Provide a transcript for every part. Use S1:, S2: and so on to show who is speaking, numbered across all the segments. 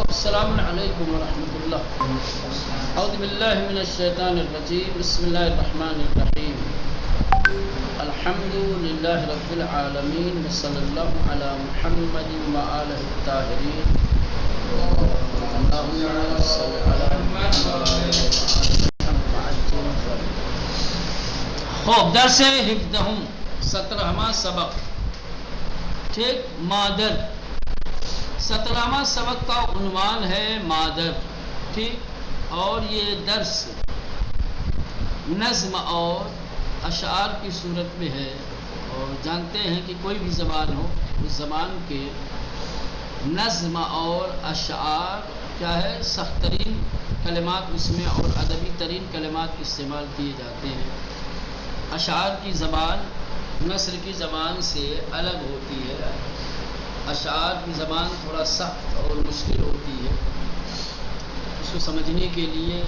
S1: السلام علیکم ورحمۃ اللہ. اعوذ باللہ من الشیطان الرجیم. بسم اللہ الرحمن الرحیم. الحمد للہ رب العالمین وصلی اللہ علی محمد وآلہ الطاہرین. اللہم صل علی محمد. خوب درس حفظہم 17واں سبق. ٹھیک. مادر 17واں سبق کا عنوان ہے مادر. ٹھیک. اور یہ درس نظم اور اشعار کی صورت میں ہے. اور جانتے ہیں کہ کوئی بھی زبان ہو اس زبان کے نظم اور اشعار کیا ہے، سخت ترین کلمات اس میں اور ادبی ترین کلمات استعمال کیے جاتے ہیں. اشعار کی زبان نثر کی زبان سے الگ ہوتی ہے. اشعار کی زبان تھوڑا سخت اور مشکل ہوتی ہے. اس کو سمجھنے کے لیے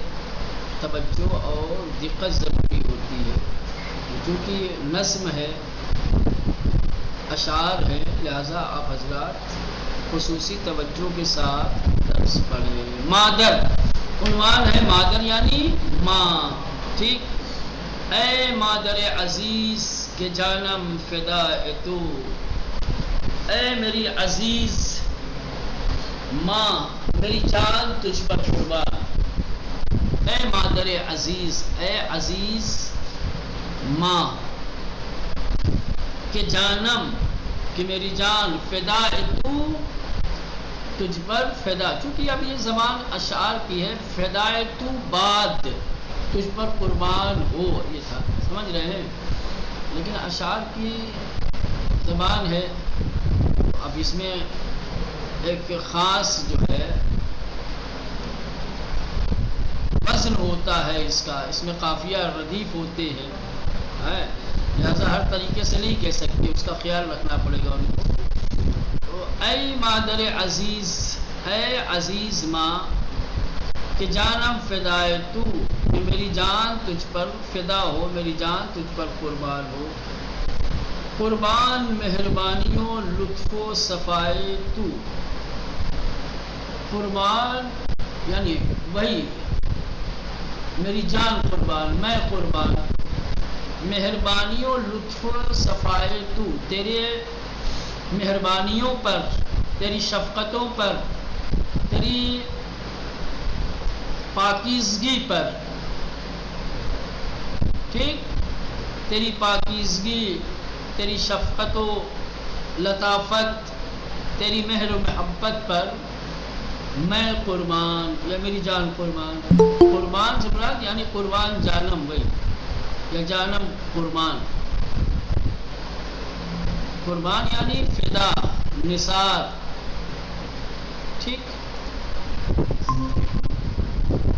S1: توجہ اور دقت ضروری ہوتی ہے. چونکہ نظم ہے، اشعار ہے، لہذا آپ حضرات خصوصی توجہ کے ساتھ درس پڑھیں. مادر عنوان ہے مادر یعنی ماں. ٹھیک. اے مادر عزیز کے جانم فدا تو، اے میری عزیز ماں میری جان تجھ پر قربان. اے مادر عزیز، اے عزیز ماں کہ جانم کہ میری جان فدا تو تجھ پر فدا. چونکہ اب یہ زبان اشعار کی ہے. فدا تو بعد تجھ پر قربان ہو یہ تھا. سمجھ رہے ہیں. لیکن اشعار کی زبان ہے. اب اس میں ایک خاص جو ہے وزن ہوتا ہے اس کا. اس میں قافیہ ردیف ہوتے ہیں. لہذا ہر طریقے سے نہیں کہہ سکتے، اس کا خیال رکھنا پڑے گا ان کو. تو اے مادر عزیز، اے عزیز ماں کہ جانم فدائے تو، کہ میری جان تجھ پر فدا ہو، میری جان تجھ پر قربان ہو. قربان مہربانیوں لطف و صفائے تو. قربان یعنی وہی میری جان قربان، میں قربان. مہربانیوں لطف و صفائے تو، تیرے مہربانیوں پر، تیری شفقتوں پر، تیری پاکیزگی پر. ٹھیک. تیری پاکیزگی، تیری شفقت و لطافت، تیری مہر و محبت پر میں قربان یا میری جان قربان. قربان سے مراد یعنی قربان جانم وہی یا جانم قربان. قربان یعنی فدا، نثار. ٹھیک.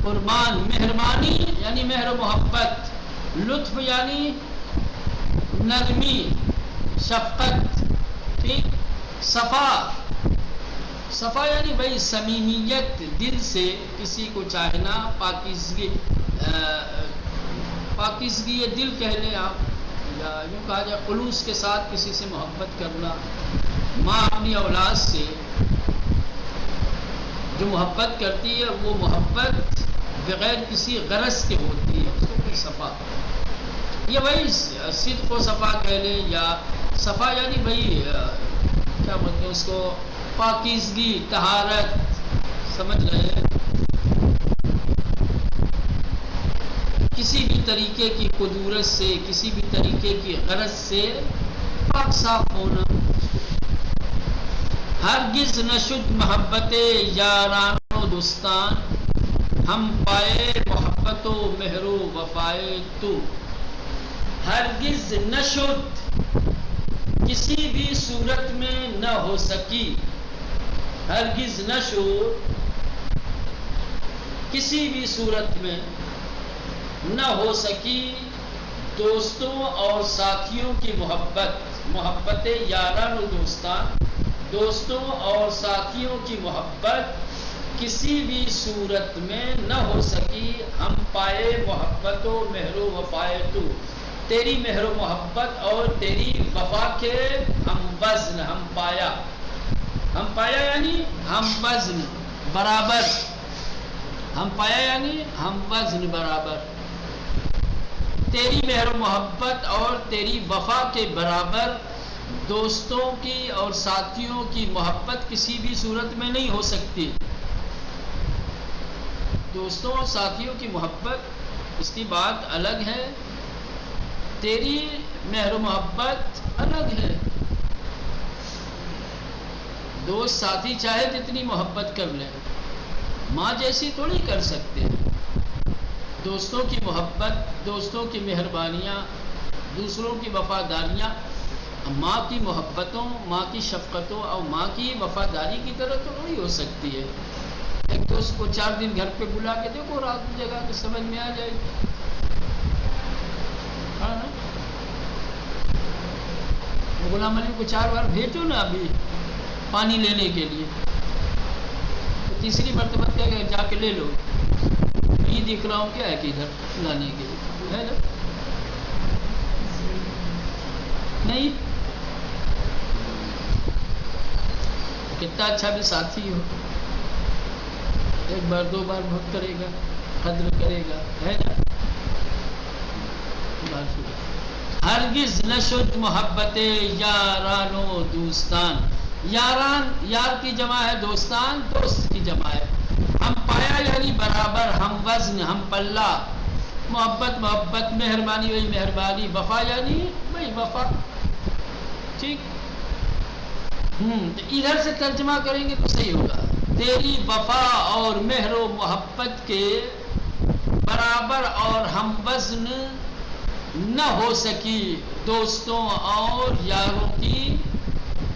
S1: قربان مہربانی یعنی مہر و محبت، لطف یعنی نرمی شفقت. ٹھیک. صفا، صفا یعنی بھائی صمیمیت، دل سے کسی کو چاہنا. پاکیزگی، پاکیزگی یہ دل کہہ لیں آپ، یا یوں کہا جائے خلوص کے ساتھ کسی سے محبت کرنا. ماں اپنی اولاد سے جو محبت کرتی ہے وہ محبت بغیر کسی غرض کے ہوتی ہے. اس کو کوئی صفا، یہ وہی صدق و صفا کہہ لیں. یا صفا یعنی بھائی کیا بولتے ہیں اس کو، پاکیزگی، طہارت. سمجھ رہے ہیں. کسی بھی طریقے کی قدورت سے، کسی بھی طریقے کی غرض سے پاک صاف ہونا. ہرگز نشد محبت یاران و دوستان، ہم پائے محبت و مہر و وفائے تو. ہرگز نشد کسی بھی صورت میں نہ ہو سکی. ہرگز نشد کسی بھی صورت میں نہ ہو سکی دوستوں اور ساتھیوں کی محبت. محبت یاران و دوستان، دوستوں اور ساتھیوں کی محبت کسی بھی صورت میں نہ ہو سکی. ہم پائے محبت و مہر و وفائے تو، تیری مہر و محبت اور تیری وفا کے ہم وزن، ہم پایا. ہم پایا یعنی ہم وزن برابر، ہم پایا یعنی ہم وزن برابر، تیری مہر و محبت اور تیری وفا کے برابر دوستوں کی اور ساتھیوں کی محبت کسی بھی صورت میں نہیں ہو سکتی۔ دوستوں اور ساتھیوں کی محبت اس کی بات الگ ہے، تیری مہر و محبت الگ ہے۔ دوست ساتھی چاہے جتنی محبت کر لیں، ماں جیسی تھوڑی کر سکتے ہیں۔ دوستوں کی محبت، دوستوں کی مہربانیاں، دوسروں کی وفاداریاں ماں کی محبتوں، ماں کی شفقتوں اور ماں کی وفاداری کی طرح تو نہیں ہو سکتی ہے۔ ایک دوست کو 4 دن گھر پہ بلا کے دیکھو، رات کی جگہ تو سمجھ میں آ جائے گی۔ ہاں نا، غلام علی کو 4 بار بھیجو نا ابھی پانی لینے کے لیے، تو تیسری مرتبہ کیا کہ جا کے لے لو، یہ دیکھ رہا ہوں کیا ہے کہ ادھر لانے کے لیے ہے نا، نہیں کتنا اچھا بھی ساتھی ہو، 1 بار 2 بار بہت کرے گا، قدر کرے گا، ہے نا۔ ہرگز نشد محبت یاران و دوستان، یاران یار کی جمع ہے، دوستان دوست کی جمع ہے۔ ہم پایا یعنی برابر، ہم وزن، ہم پلہ، محبت محبت، مہربانی وہی مہربانی، وفا یعنی وہی وفا، ٹھیک۔ ادھر سے ترجمہ کریں گے تو صحیح ہوگا، تیری وفا اور مہر و محبت کے برابر اور ہم وزن نہ ہو سکی دوستوں اور یاروں کی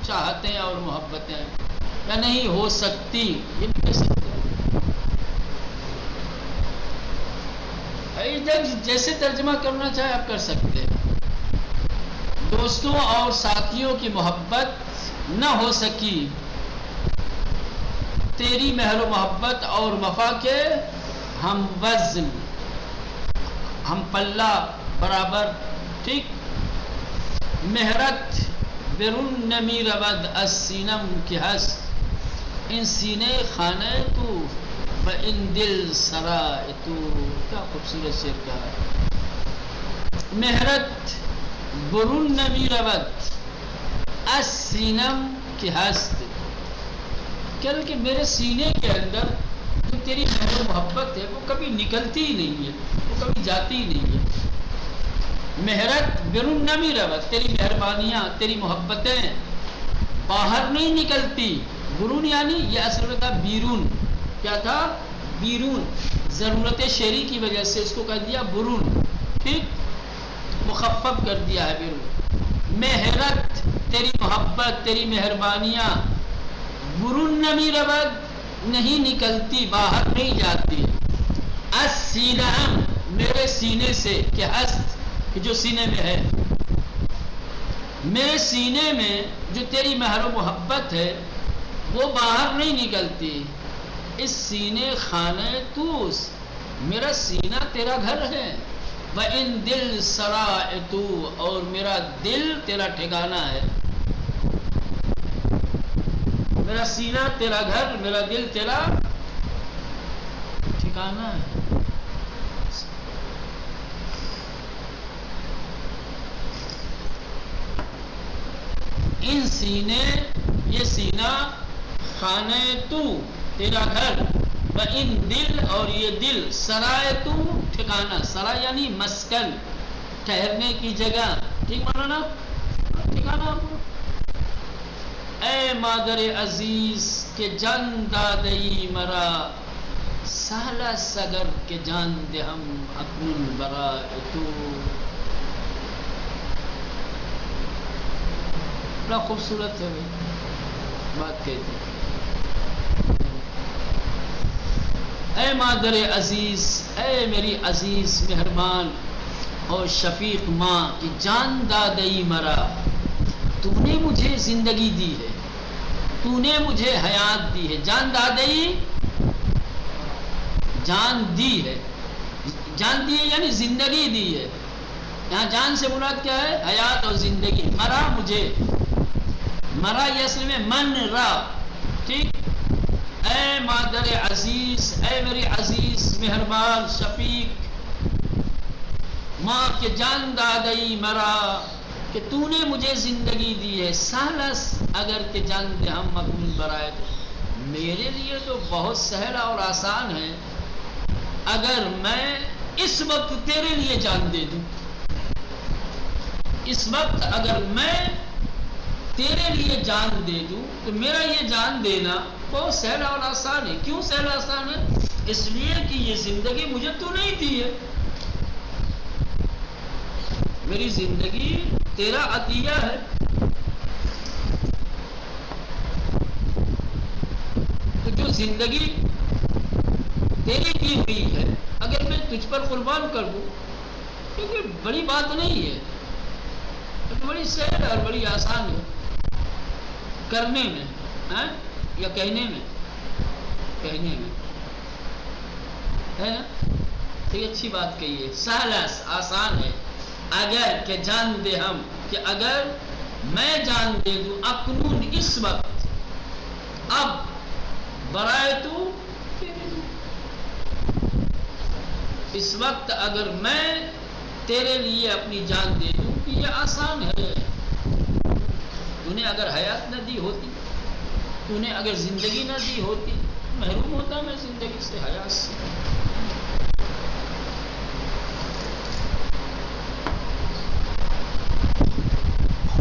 S1: چاہتیں اور محبتیں، یا نہیں ہو سکتی، یہ نہیں کہہ سکتے۔ جیسے ترجمہ کرنا چاہے آپ کر سکتے ہیں۔ دوستوں اور ساتھیوں کی محبت نہ ہو سکی تیری مہر و محبت اور وفا کے ہم وزن، ہم پلہ برابر، ٹھیک۔ مہرت برون نمی رود از سینم کی ہست، ان سینے خانے تو و ان دل سرائے تو، کیا خوبصورت شعر کہا ہے۔ مہرت برون نمی رود از سینم کی ہست، کہ میرے سینے کے اندر جو تیری مہر و محبت ہے وہ کبھی نکلتی ہی نہیں ہے، وہ کبھی جاتی ہی نہیں ہے۔ مہرت برون نمی رود، تیری مہربانیاں، تیری محبتیں باہر نہیں نکلتی۔ برون یعنی یہ اصل میں تھا بیرون، کیا تھا؟ بیرون، ضرورت شعری کی وجہ سے اس کو کہہ دیا برون، ٹھیک، مخفف کر دیا ہے بیرون۔ مہرت تیری محبت، تیری مہربانیاں، برون نمی رود نہیں نکلتی، باہر نہیں جاتی۔ اس سینہ میرے سینے سے، کہ ہست کہ جو سینے میں ہے، میرے سینے میں جو تیری مہر و محبت ہے وہ باہر نہیں نکلتی۔ اس سینے خانے توس، میرا سینہ تیرا گھر ہے۔ وَإِن دل سرائے تو، اور میرا دل تیرا ٹھکانہ ہے۔ میرا سینہ تیرا گھر، میرا دل تیرا ٹھکانہ ہے۔ ان سینے، یہ سینہ، خانے تو تیرا گھر، و ان دل اور یہ دل، سرائے تو ٹھکانہ، سرا یعنی مسکن، ٹھہرنے کی جگہ، ٹھیک مانا نا، ٹھکانہ۔ اے مادر عزیز کے جان دادئی مرا، سالہ سگر کے جان دے ہم اکنون برا تو۔ بڑا خوبصورت ہے بھائی، بات کہتی۔ اے مادر عزیز، اے میری عزیز مہربان اور شفیق ماں کی جان دادئی مرا، تو نے مجھے زندگی دی ہے، تو نے مجھے حیات دی ہے۔ جان دادئی، جان دی ہے، جان دی ہے یعنی زندگی دی ہے۔ یہاں جان سے مراد کیا ہے؟ حیات اور زندگی۔ مرا مجھے، مرا یہ اصل میں من را، ٹھیک. اے مادر عزیز، اے میری عزیز مہربان شفیق، ماں کے جان دادئی مرا کہ تو نے مجھے زندگی دی ہے. سالس اگر کہ جان دے ہم مقبول برائے، میرے لیے تو بہت سہل اور آسان ہے اگر میں اس وقت تیرے لیے جان دے دوں. اس وقت اگر میں تیرے لیے جان دے دوں تو میرا یہ جان دینا بہت سہل اور آسان ہے. کیوں سہل آسان ہے؟ اس لیے کہ یہ زندگی مجھے تو نہیں دی ہے، میری زندگی تیرا عطیہ ہے. تو جو زندگی تیری کی ہوئی ہے اگر میں تجھ پر قربان کر دوں، کیونکہ بڑی بات نہیں ہے، بڑی سہل اور بڑی آسان ہے کرنے میں یا کہنے میں ہے نا. یہ اچھی بات کہی ہے، سہل آسان ہے. اگر کہ جان دے ہم کہ اگر میں جان دے دوں اکنون اس وقت، اب برائے تو اس وقت اگر میں تیرے لیے اپنی جان دے دوں کہ یہ آسان ہے. تو نے اگر حیات نہ دی ہوتی، تو نے اگر زندگی نہ دی ہوتی، محروم ہوتا میں زندگی سے، حیات سے.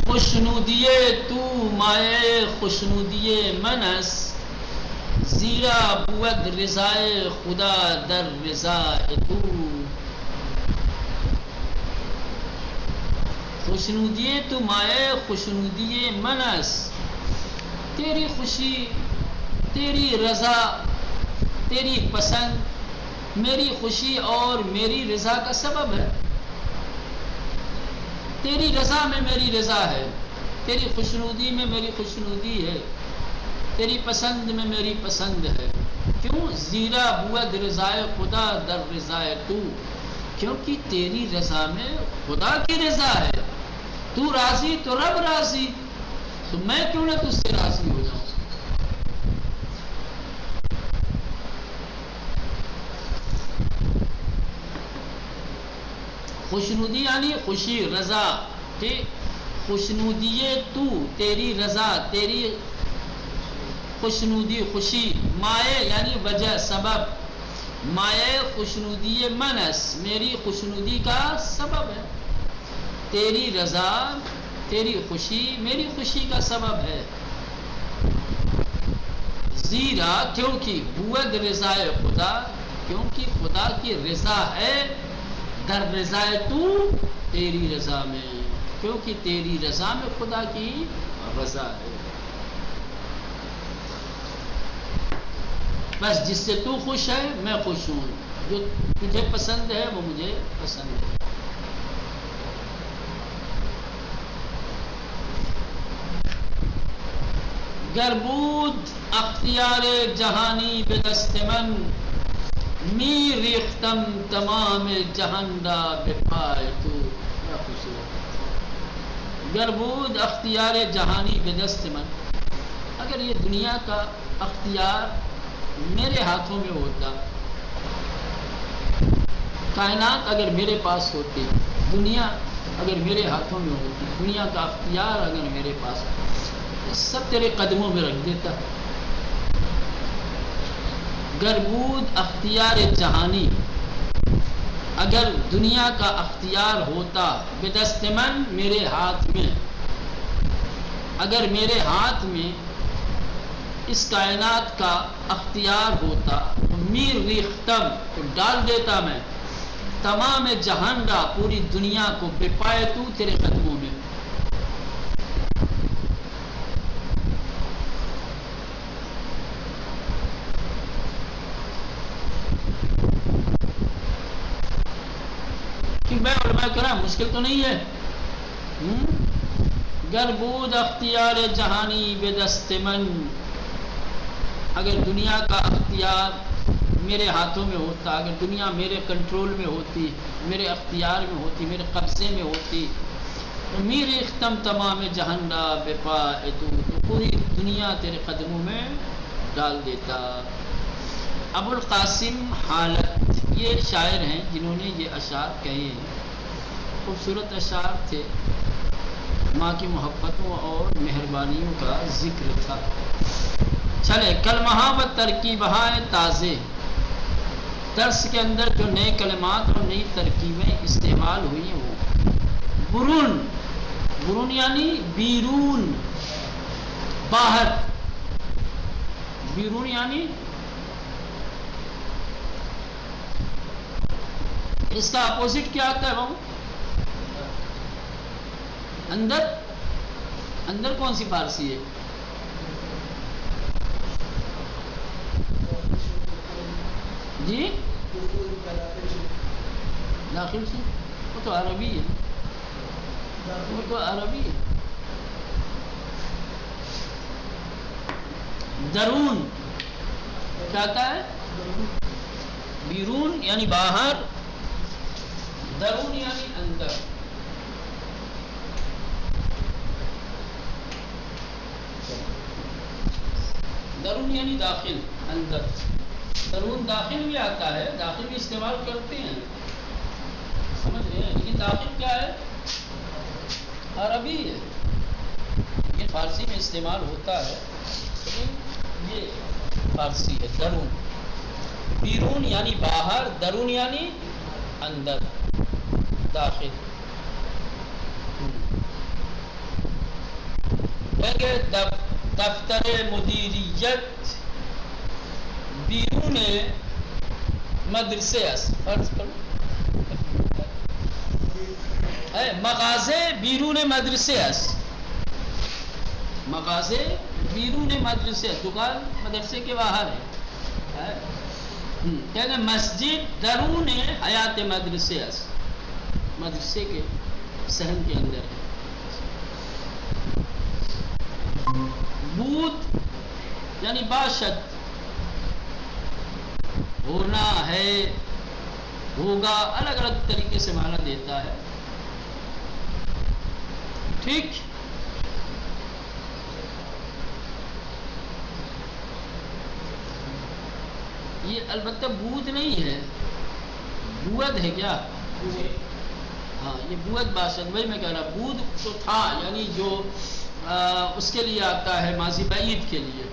S1: خوشنودیے تو مائے خوشنودیے منس، زیرا بود رضائے خدا در رضا تو. خوشنودیے تو مائے خوشنودیے منس، تیری خوشی، تیری رضا، تیری پسند میری خوشی اور میری رضا کا سبب ہے. تیری رضا میں میری رضا ہے، تیری خوشنودی میں میری خوشنودی ہے، تیری پسند میں میری پسند ہے. کیوں؟ زیرا بود رضائے خدا در رضائے تو، کیونکہ تیری رضا میں خدا کی رضا ہے. تو راضی تو رب راضی، تو میں کیوں نہ تجھ سے راضی ہو جاؤں. خوشنودی یعنی خوشی، رضا. ٹھیک. خوشنودیے تو، تیری رضا، تیری خوشنودی، خوشی. مائے یعنی وجہ، سبب. مائے خوشنودی منس، میری خوشنودی کا سبب ہے. تیری رضا، تیری خوشی میری خوشی کا سبب ہے. زیرا کیونکہ بود رضائے خدا، کیونکہ خدا کی رضا ہے، در رضائے تو، تیری رضا میں، کیونکہ تیری رضا میں خدا کی رضا ہے. بس جس سے تو خوش ہے میں خوش ہوں، جو تجھے پسند ہے وہ مجھے پسند ہے. گر بود اختیار جہانی به دست من، می ریختم تمام جہان را به پای تو. گر بود اختیار جہانی به دست من، اگر یہ دنیا کا اختیار میرے ہاتھوں میں ہوتا، کائنات اگر میرے پاس ہوتی، دنیا اگر میرے ہاتھوں میں ہوتی، دنیا کا اختیار اگر میرے پاس ہوتا، سب تیرے قدموں میں رکھ دیتا. گر بود اختیار جہانی، اگر دنیا کا اختیار ہوتا، بدست من میرے ہاتھ میں، اگر میرے ہاتھ میں اس کائنات کا اختیار ہوتا، میر ریختم تو ڈال دیتا میں تمام جہان را، پوری دنیا کو، بے پائے تو، تیرے قدموں میں. کہ میں علماء کرام مشکل تو نہیں ہے. گر بود اختیار جہانی بے دست من، اگر دنیا کا اختیار میرے ہاتھوں میں ہوتا، اگر دنیا میرے کنٹرول میں ہوتی، میرے اختیار میں ہوتی، میرے قبضے میں ہوتی، تو میرے اختم تمام جہان را بے پائے تو، پوری دنیا تیرے قدموں میں ڈال دیتا۔ ابو القاسم حالت یہ ایک شاعر ہیں جنہوں نے یہ اشعار کہے ہیں، خوبصورت اشعار تھے، ماں کی محبتوں اور مہربانیوں کا ذکر تھا۔ چلے کلمہ و ترکیبہ تازے، درس کے اندر جو نئے کلمات اور نئی ترکیبیں استعمال ہوئی ہیں وہ برون، برون یعنی بیرون، باہر، بیرون یعنی اس کا اپوزٹ کیا آتا ہے وہ؟ اندر، اندر کون سی فارسی ہے؟ جی داخل سے، وہ تو عربی ہے، وہ تو عربی ہے۔ درون کیا آتا ہے؟ بیرون یعنی باہر، درون یعنی اندر۔ درون یعنی داخل، اندر۔ درون داخل بھی آتا ہے، داخل بھی استعمال کرتے ہیں، سمجھ رہے ہیں، لیکن داخل کیا ہے؟ عربی ہے، یہ فارسی میں استعمال ہوتا ہے، لیکن یہ فارسی ہے۔ درون، بیرون یعنی باہر، درون یعنی اندر، داخل۔ دفتر مدیریت بیرون مدرسے اس، فرض کرو مغازے بیرون مدرسے اس، مغازے بیرون مدرسے، دکان مدرسے کے باہر ہے۔ کہتے ہیں مسجد درون حیات مدرسے اس، مدرسے کے صحن کے اندر ہے۔ بود یعنی باشد، ہونا ہے، ہوگا، الگ الگ طریقے سے معنی دیتا ہے، ٹھیک۔ یہ البتہ بود نہیں ہے، بود ہے کیا؟ ہاں یہ بود باشد، وہی میں کہہ رہا، بود تو تھا یعنی جو اس کے لیے آتا ہے ماضی بعید کے لیے۔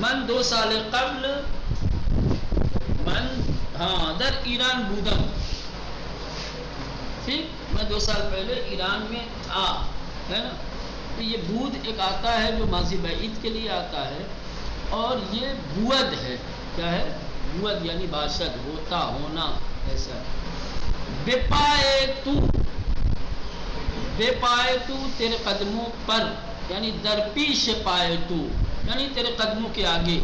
S1: من 2 سال قبل، من ہاں در ایران بودم، ٹھیک، میں 2 سال پہلے ایران میں تھا، ہے نا۔ تو یہ بود ایک آتا ہے جو ماضی بعید کے لیے آتا ہے، اور یہ بود ہے، کیا ہے؟ بود یعنی باشد، ہوتا، ہونا، ایسا۔ بے پائے تو، بے پائے تو تیرے قدموں پر، یعنی در پیش پائے تو یعنی تیرے قدموں کے آگے۔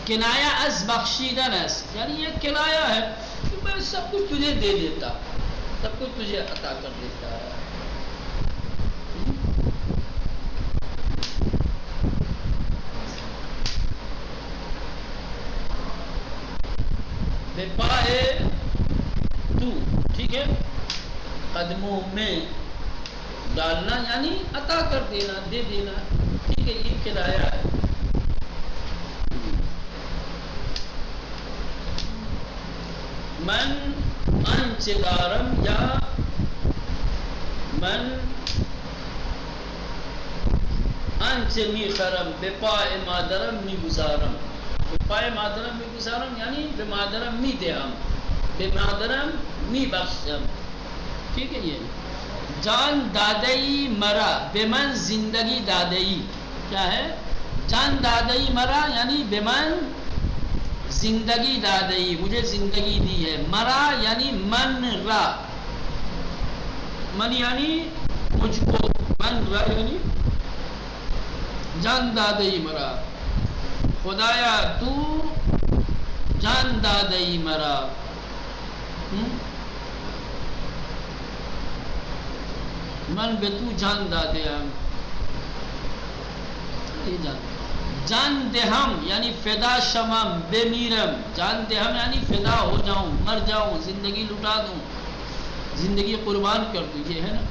S1: کنایا از بخشیدن است، یعنی یہ کنایا ہے کہ میں سب کچھ تجھے دے دیتا، سب کچھ تجھے عطا کر دیتا ہے۔ بے پائے تو، ٹھیک ہے، قدموں میں ڈالنا یعنی عطا کر دینا، دے دینا، ٹھیک ہے، یہ کنایا ہے۔ من انچ دارم یا من انچ می خرم بے پائے مادرم می گزارم، بے پائے مادرم می گزارم یعنی بے مادرم می دیام، بے مادرم می بخشم، ٹھیک ہے۔ یہ جان دادئی مرا بے من زندگی دادئی، کیا ہے؟ جان دادئی مرا یعنی بے من زندگی دادئی، مجھے زندگی دی ہے۔ مرا یعنی من را، من یعنی مجھ کو، من را یعنی جان دادئی مرا، خدایا تو جان دادئی مرا۔ من بے تو جان دادیم، جان دہم یعنی فدا شمم بے میرم، جان دہم یعنی فدا ہو جاؤں، مر جاؤں، زندگی لٹا دوں، زندگی قربان کر دوں، یہ ہے نا۔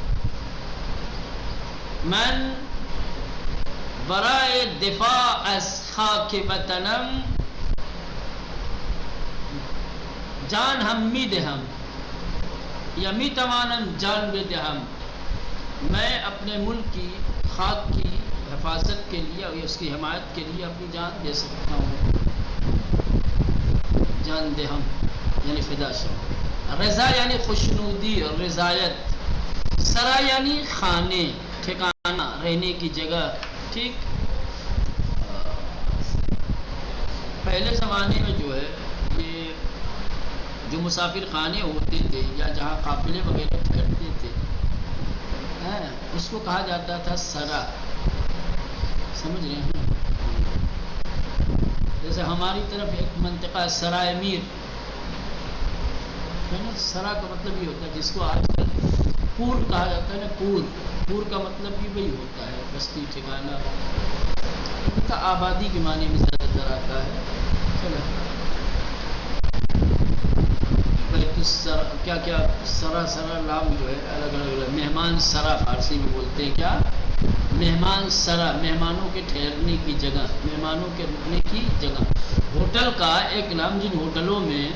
S1: من برائے دفاع از خاک وطنم جان ہم می دہم یا می توانم جان بدہم، میں اپنے ملک کی خاک کی حفاظت کے لیے اور اس کی حمایت کے لیے اپنی جان دے سکتا ہوں، جان دہم یعنی فدا شو۔ رضا یعنی خوشنودی اور رضایت، سرا یعنی خانے ٹھکانہ رہنے کی جگہ، ٹھیک۔ پہلے زمانے میں جو ہے یہ جو مسافر خانے ہوتے تھے یا جہاں قافلے وغیرہ ٹھہرتے تھے اس کو کہا جاتا تھا سرا، سمجھ رہے ہیں؟ جیسے ہماری طرف ایک منطقہ سرائے میر ہے نا، سرا کا مطلب یہ ہوتا ہے جس کو آج کل پور کہا جاتا ہے نا، پور کا مطلب بھی وہی ہوتا ہے، بستی ٹھکانہ، ان کا آبادی کے معنی میں زیادہ تر آتا ہے۔ چلو کیا کیا سرا نام جو ہے الگ الگ، مہمان سرا فارسی میں بولتے ہیں، کیا مہمان سرا، مہمانوں کے ٹھہرنے کی جگہ، مہمانوں کے رکنے کی جگہ۔ ہوٹل کا ایک نام جن ہوٹلوں میں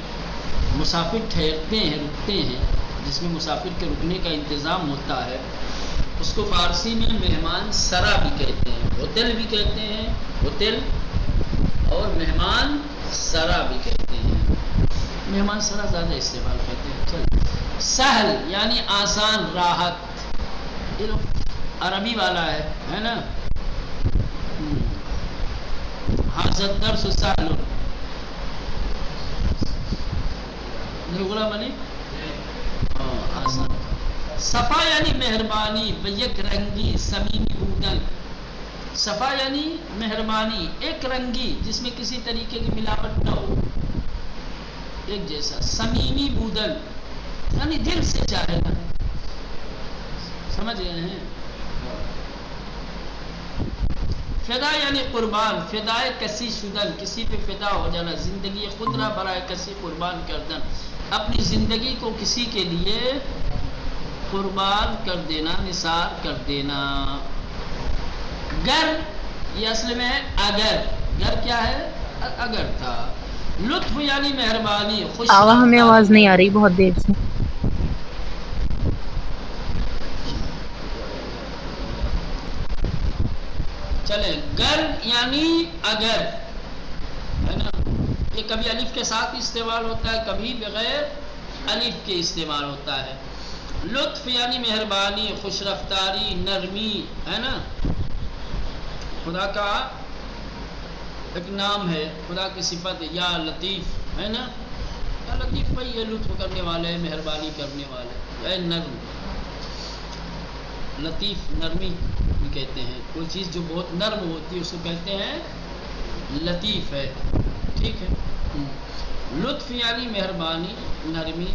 S1: مسافر ٹھہرتے ہیں رکتے ہیں، جس میں مسافر کے رکنے کا انتظام ہوتا ہے، اس کو فارسی میں مہمان سرا بھی کہتے ہیں، ہوٹل بھی کہتے ہیں، ہوٹل اور مہمان سرا بھی کہتے ہیں، مہمان سرا زیادہ استعمال کرتے ہیں۔ چل سہل یعنی آسان، راحت، یہ عربی والا ہے نا، حاضر درس سہل غلام علی آسان۔ صفا یعنی مہربانی، بیک رنگی سمیمی بودن، صفا یعنی مہربانی، ایک رنگی جس میں کسی طریقے کی ملاوٹ نہ ہو، ایک جیسا، سمیمی بودن یعنی دل سے چاہنا، سمجھ رہے ہیں؟ فدا یعنی قربان، فدائے کسی شدن، کسی پہ فدا ہو جانا، زندگی خود را برائے کسی قربان کردن، اپنی زندگی کو کسی کے لیے قربان کر دینا، نثار کر دینا۔ گر یہ اصل میں ہے اگر، گر کیا ہے؟ اگر تھا۔ لطف یعنی مہربانی، خوش
S2: ہمیں آواز نہیں آ رہی بہت دیر سے۔
S1: چلیں، گر یعنی اگر ہے نا، یہ کبھی الف کے ساتھ استعمال ہوتا ہے، کبھی بغیر الف کے استعمال ہوتا ہے۔ لطف یعنی مہربانی، خوش رفتاری، نرمی، ہے نا، خدا کا ایک نام ہے، خدا کی صفت ہے، یا لطیف ہے نا، یا لطیف بھائی یہ لطف کرنے والے، مہربانی کرنے والے، یا نرم، لطیف نرمی بھی کہتے ہیں، کوئی چیز جو بہت نرم ہوتی ہے اس کو کہتے ہیں لطیف ہے، ٹھیک ہے۔ لطف یعنی مہربانی، نرمی،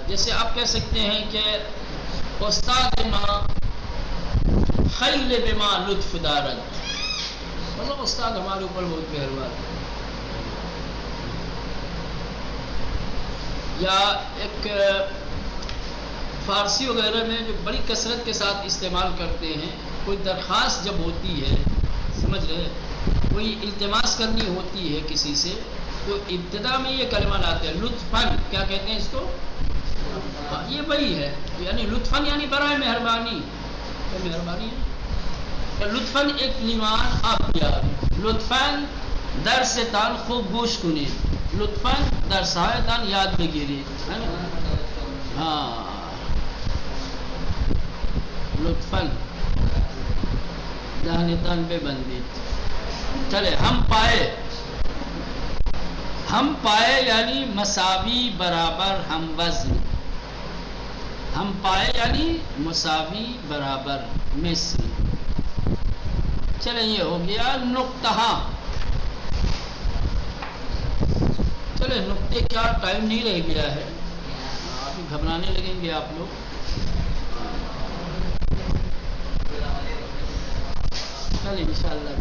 S1: جیسے آپ کہہ سکتے ہیں کہ استاد ماں خیل بما لطف دارد، مطلب استاد ہمارے اوپر بہت مہربان ہے۔ یا ایک فارسی وغیرہ میں جو بڑی کثرت کے ساتھ استعمال کرتے ہیں، کوئی درخواست جب ہوتی ہے، سمجھ رہے، کوئی التماس کرنی ہوتی ہے کسی سے، تو ابتدا میں یہ کلمہ لاتے ہیں لطفاً، کیا کہتے ہیں اس کو؟ یہ وہی ہے، یعنی لطفاً یعنی برائے مہربانی، مہربانی ہے۔ لطفاً ایک لیوان آپ یار، لطفاً در سے تان خوب گوش کنید، لطفاً در سایه تان یاد بگیرید، ہے نا؟ ہاں، لطفاً دہنتان پہ بندید۔ چلے، ہم پائے یعنی مساوی، برابر، ہم وزن، ہم پائے یعنی مساوی، برابر، مثل۔ چلیں یہ ہو گیا نقطہ۔ چلے نقطے کیا، ٹائم نہیں رہ گیا ہے، ابھی گھبرانے لگیں گے آپ لوگ۔ چلیں انشاءاللہ